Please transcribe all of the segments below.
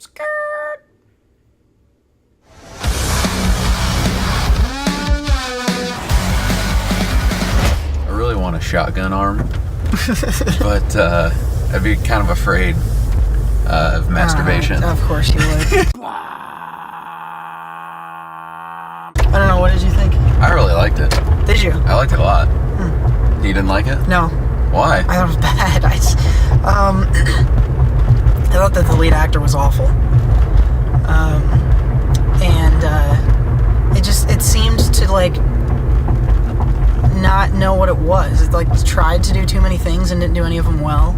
Skirt. I really want a shotgun arm, but I'd be kind of afraid of masturbation. Of course you would. I don't know, what did you think? I really liked it. Did you? I liked it a lot. You didn't like it? No. Why? I thought it was bad. I thought that the lead actor was awful. It seemed to, like, not know what it was. It, like, tried to do too many things and didn't do any of them well.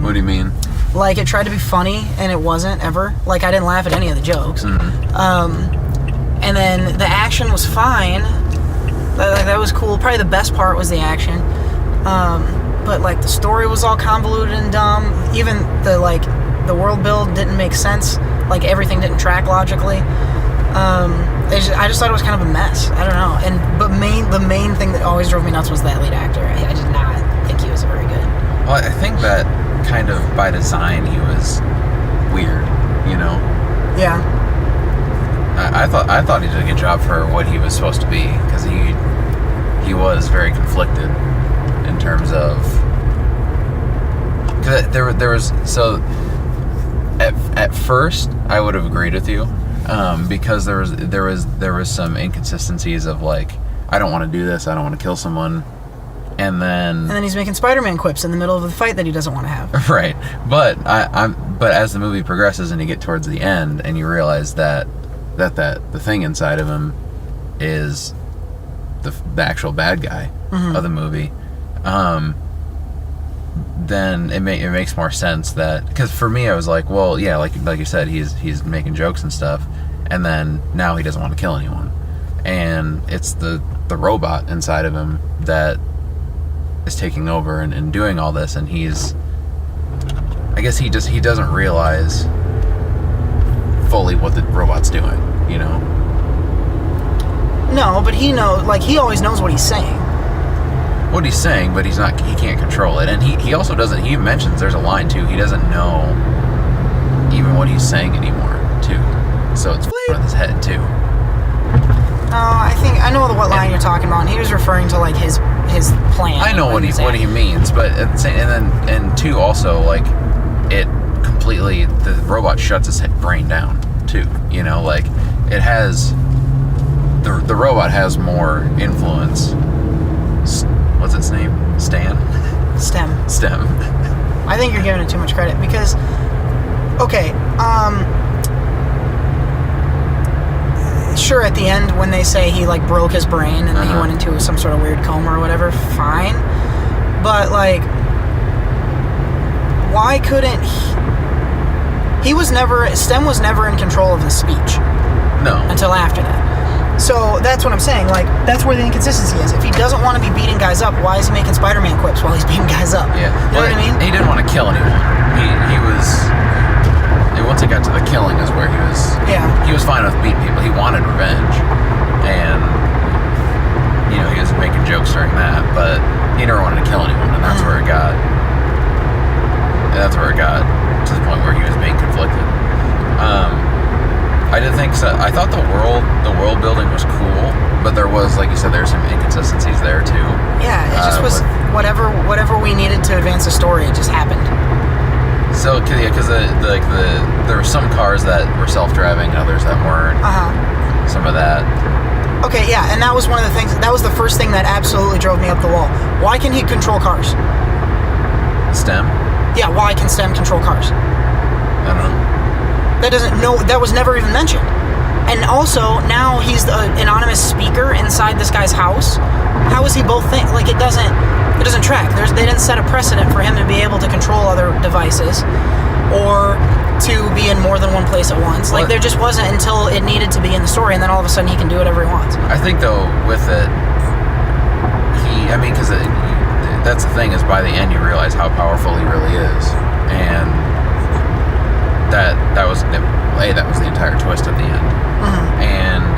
What do you mean? Like, it tried to be funny, and it wasn't, ever. Like, I didn't laugh at any of the jokes. And then the action was fine. That was cool. Probably the best part was the action. But, like, the story was all convoluted and dumb. Even the world build didn't make sense. Like, everything didn't track logically. I just thought it was kind of a mess. I don't know. But the main thing that always drove me nuts was that lead actor. I did not think he was very good. Well, I think that kind of by design he was weird, you know? Yeah. I thought he did a good job for what he was supposed to be, because he was very conflicted in terms of, because there was, so at first I would have agreed with you, because there was some inconsistencies of, like, I don't want to do this, I don't want to kill someone, and then he's making Spider-Man quips in the middle of the fight that he doesn't want to have. Right, but but as the movie progresses and you get towards the end and you realize that the thing inside of him is the actual bad guy of the movie, then it makes more sense that, because for me I was like, well, yeah, like you said, he's making jokes and stuff, and then now he doesn't want to kill anyone, and it's the robot inside of him that is taking over and doing all this, and I guess he doesn't realize fully what the robot's doing, you know? No, but he always knows what he's saying. What he's saying, but he can't control it. And he also doesn't, he mentions, there's a line too, he doesn't know even what he's saying anymore, too. So it's with his head, too. I know what line you're talking about, and he was referring to, like, his plan. I know what he means, but and two, also, like, it completely, the robot shuts his brain down too, you know, like, it has, the robot has more influence. What's its name? Stem. I think you're giving it too much credit, because, okay, sure, at the end when they say he, like, broke his brain and then he went into some sort of weird coma or whatever, fine, but, like, why couldn't Stem was never in control of his speech. No. Until after that. So that's what I'm saying. Like, that's where the inconsistency is. If he doesn't want to be beating guys up, why is he making Spider-Man quips while he's beating guys up? Yeah. You know what I mean? He didn't want to kill anyone. He was. Once it got to the killing is where he was. Yeah. He was fine with beating people. He wanted revenge, and you know, he was making jokes during that, but he never wanted to kill anyone, and that's where it got. That's where it got to the point where he was being conflicted. I did think so. I thought the world building was cool, but there was, like you said, there's some inconsistencies there too. Yeah, it just was whatever we needed to advance the story. It just happened. So yeah, because there were some cars that were self-driving, others that weren't. Some of that. Okay, yeah, and that was one of the things. That was the first thing that absolutely drove me up the wall. Why can he control cars? Stem? Yeah, why can Stem control cars? I don't know. That was never even mentioned. And also, now he's the anonymous speaker inside this guy's house. How is he both things? Like, it doesn't track. They didn't set a precedent for him to be able to control other devices or to be in more than one place at once. Like, there just wasn't until it needed to be in the story, and then all of a sudden he can do whatever he wants. I think, though, with it, because that's the thing, is by the end you realize how powerful he really is. And that was the entire twist at the end, and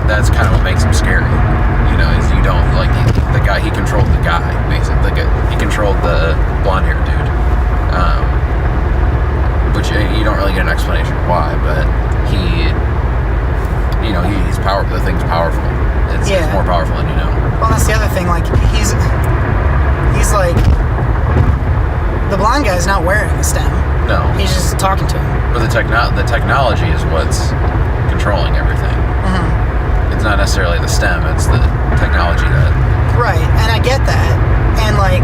that's kind of what makes him scary. You know, is you don't like the guy. He controlled the guy basically. He controlled the blonde-haired dude, really get an explanation why, but he's powerful. The thing's powerful. It's more powerful than you know. Well, that's the other thing. Like, he's like, the blonde guy's not wearing a stem. No. He's just talking to him. But the technology is what's controlling everything. Mm-hmm. It's not necessarily the stem, it's the technology that... Right, and I get that. And, like,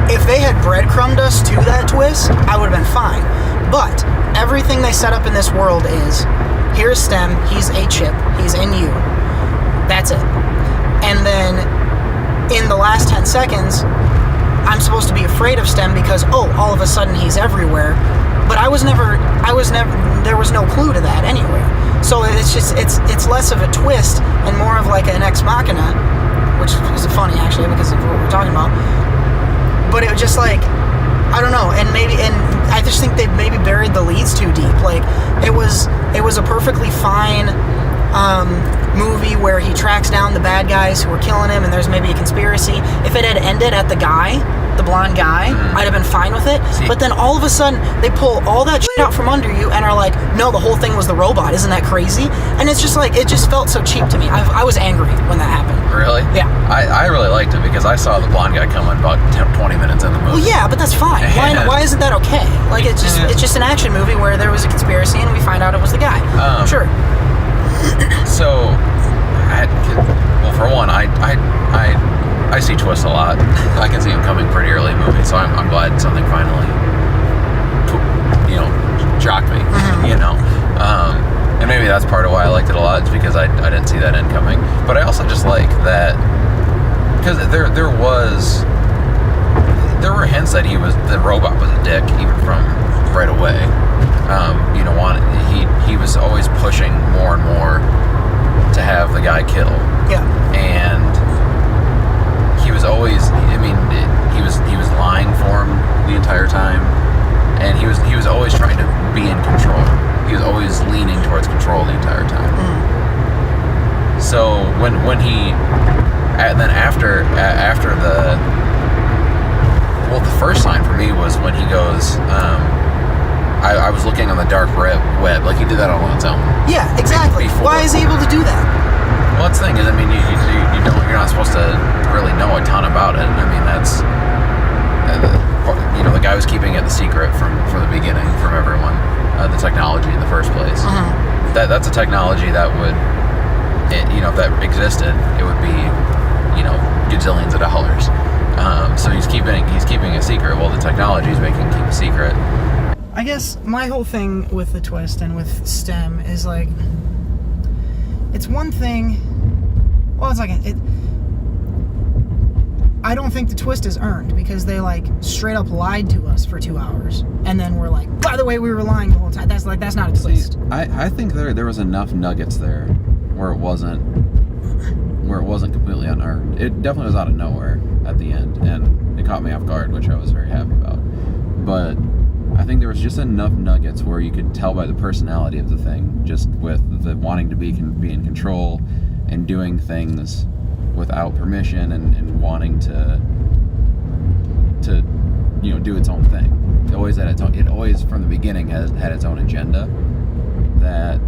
if they had breadcrumbed us to that twist, I would have been fine. But everything they set up in this world is, here's STEM, he's a chip, he's in you. That's it. And then, in the last 10 seconds, I'm supposed to be afraid of STEM because, all of a sudden he's everywhere. But there was no clue to that anywhere. So it's less of a twist and more of like an ex machina, which is funny actually because of what we're talking about. But it was just like, I don't know, and I just think they maybe buried the leads too deep. Like, it was a perfectly fine movie where he tracks down the bad guys who were killing him and there's maybe a conspiracy. If it had ended at the blonde guy, I'd have been fine with it. See, but then all of a sudden, they pull all that shit out from under you and are like, no, the whole thing was the robot. Isn't that crazy? And it's just like, it just felt so cheap to me. I was angry when that happened. Really? Yeah. I really liked it because I saw the blonde guy come in about 20 minutes in the movie. Well, yeah, but that's fine. Why isn't that okay? Like, it's just an action movie where there was a conspiracy and we find out it was the guy. Sure. So, for one, I see twists a lot. I can see them coming pretty early in movies, so I'm glad something finally, shocked me. And maybe that's part of why I liked it a lot, is because I didn't see that end coming. But I also just like that, because there were hints that the robot was a dick even from right away. He was always pushing more and more to have the guy kill. Yeah. And he was always, he was lying for him the entire time, and he was always trying to be in control. He was always leaning towards control the entire time. Mm. So when he, and then after the first sign for me was when he goes, I was looking on the dark web, like he did that all on his own. Yeah, exactly. Why is he able to do that? Well, that's the thing is, you're not supposed to really know a ton about it. I mean, that's the guy was keeping it the secret from the beginning from everyone. The technology in the first place. Uh-huh. That's a technology that would, if that existed, it would be, gazillions of dollars. So he's keeping a secret. Well, the technology is making him keep a secret. I guess my whole thing with the twist and with STEM is like, it's one thing. Well, it's like I don't think the twist is earned because they like straight up lied to us for 2 hours, and then we're like, by the way, we were lying the whole time. That's not a twist. I think there was enough nuggets there where it wasn't completely unearned. It definitely was out of nowhere at the end, and it caught me off guard, which I was very happy about. But I think there was just enough nuggets where you could tell by the personality of the thing, just with the wanting to be in control and doing things without permission and wanting to do its own thing. It always from the beginning had its own agenda, that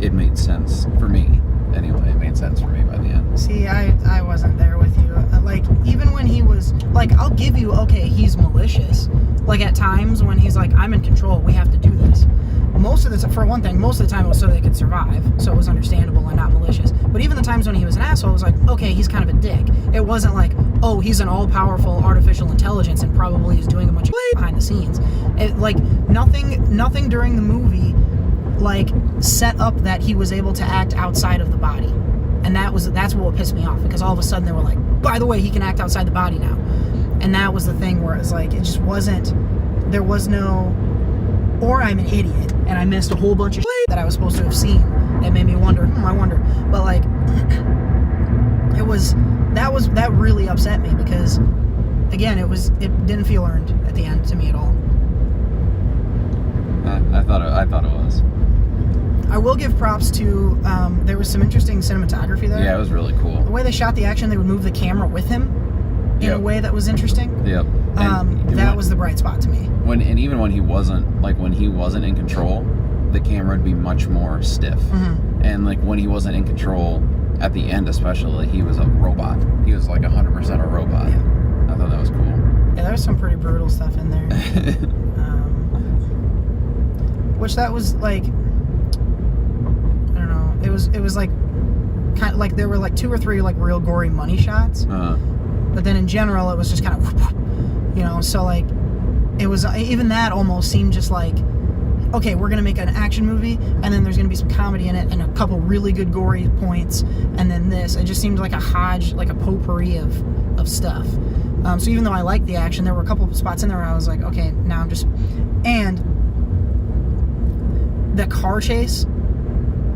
it made sense for me. Anyway, it made sense for me by the end. See, I wasn't there with you. Like, even when he was, like, I'll give you, okay, he's malicious. Like, at times when he's like, I'm in control, we have to do this. Most of the time it was so they could survive, so it was understandable and not malicious. But even the times when he was an asshole, it was like, okay, he's kind of a dick. It wasn't like, oh, he's an all-powerful artificial intelligence and probably is doing a bunch of behind the scenes. Nothing during the movie, like, set up that he was able to act outside of the body. And that's what pissed me off, because all of a sudden they were like, by the way, he can act outside the body now. And that was the thing where it was like, it just wasn't, there was no, or I'm an idiot and I missed a whole bunch of shit that I was supposed to have seen that made me wonder, I wonder. But like, that really upset me, because again, it didn't feel earned at the end to me at all. I thought it was. I will give props to, there was some interesting cinematography there. Yeah, it was really cool. The way they shot the action, they would move the camera with him in a way that was interesting. Yep. That was the bright spot to me. Even when he wasn't in control, the camera would be much more stiff. Mm-hmm. And like when he wasn't in control at the end, especially, he was a robot. He was like 100% a robot. Yeah. I thought that was cool. Yeah, there was some pretty brutal stuff in there. Which that was like, I don't know. It was like kind of like there were like 2 or 3 like real gory money shots. But then in general, it was just kind of, so like, it was, even that almost seemed just like, okay, we're going to make an action movie, and then there's going to be some comedy in it, and a couple really good gory points, and then this. It just seemed like a hodge, like a potpourri of stuff. So even though I liked the action, there were a couple of spots in there where I was like, okay, now I'm just... And the car chase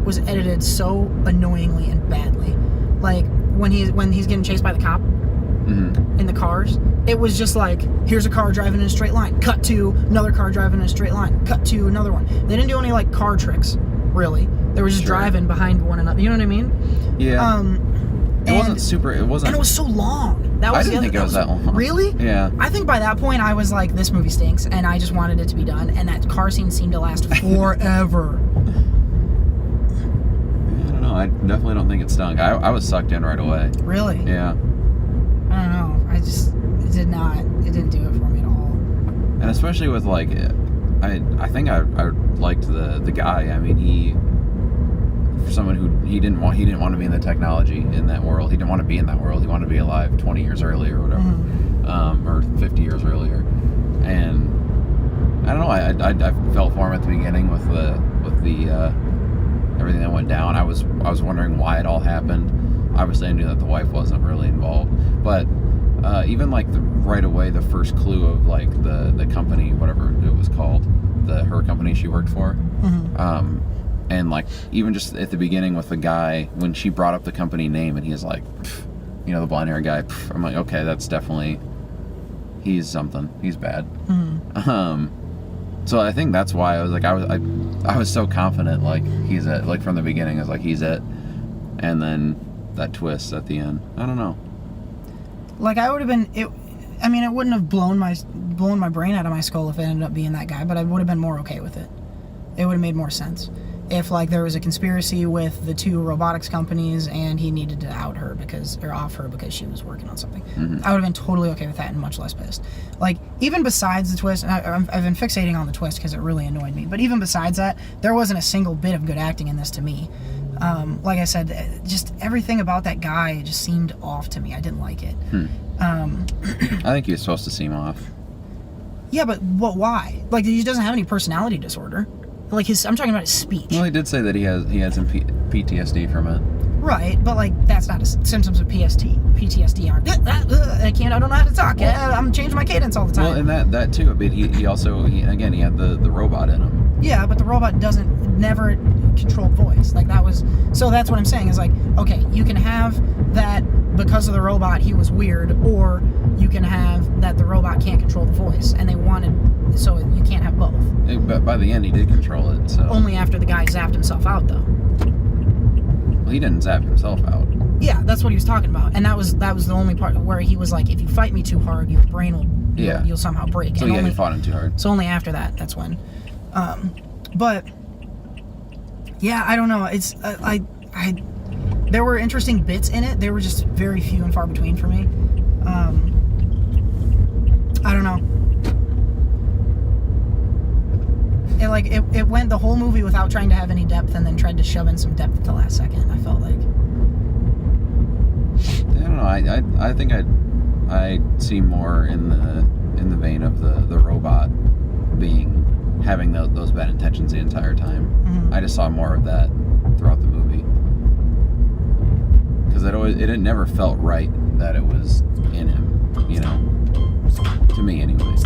was edited so annoyingly and badly. Like, when he's getting chased by the cop, in the cars, it was just like, here's a car driving in a straight line, cut to another car driving in a straight line, cut to another one. They didn't do any like car tricks, really. They were just driving behind one another. You know what I mean? Yeah. It wasn't super. It wasn't. And it was so long. That was I didn't think it was that long. Really? Yeah. I think by that point I was like, this movie stinks, and I just wanted it to be done. And that car scene seemed to last forever. I don't know. I definitely don't think it stunk. I was sucked in right away. Really? Yeah. I don't know. It didn't do it for me at all. And especially with like, I think I liked the guy. I mean, for someone who he didn't want to be in the technology in that world. He didn't want to be in that world. He wanted to be alive 20 years earlier or whatever, or 50 years earlier. And I don't know. I felt for him at the beginning with the everything that went down. I was wondering why it all happened. Obviously, I knew that the wife wasn't really involved, but even like right away, the first clue of like the company, whatever it was called, her company she worked for, and like even just at the beginning with the guy when she brought up the company name and he's like, the blonde hair guy. I'm like, okay, that's definitely he's something. He's bad. So I think that's why I was like I was so confident like he's it, like from the beginning I was like he's it, and then that twist at the end. I don't know. Like I would have been it. I mean, it wouldn't have blown my brain out of my skull if it ended up being that guy, but I would have been more okay with it. It would have made more sense if like there was a conspiracy with the 2 robotics companies and he needed to off her because she was working on something. I would have been totally okay with that and much less pissed. Like even besides the twist, and I've been fixating on the twist because it really annoyed me. But even besides that, there wasn't a single bit of good acting in this to me. Like I said, just everything about that guy just seemed off to me. I didn't like it. I think he was supposed to seem off. Yeah, but why? Like he doesn't have any personality disorder. Like I'm talking about his speech. Well, he did say that he had some PTSD from it. Right, but like that's not symptoms of PTSD aren't. I don't know how to talk. I'm changing my cadence all the time. Well, and that too. But he also had the robot in him. Yeah, but the robot never controlled voice. Like that was, so that's what I'm saying is like, okay, you can have that because of the robot he was weird, or you can have that the robot can't control the voice, and they wanted, so you can't have both. But by the end he did control it. So only after the guy zapped himself out though. Well, he didn't zap himself out. Yeah, that's what he was talking about, and that was the only part where he was like, if you fight me too hard, your brain will you'll somehow break. So and he fought him too hard. So only after that's when. But yeah, I don't know. It's there were interesting bits in it. They were just very few and far between for me. I don't know. It went the whole movie without trying to have any depth, and then tried to shove in some depth at the last second. I felt like. I don't know. I think I see more in the vein of the robot having those bad intentions the entire time. I just saw more of that throughout the movie because it never felt right that it was in him, to me anyway.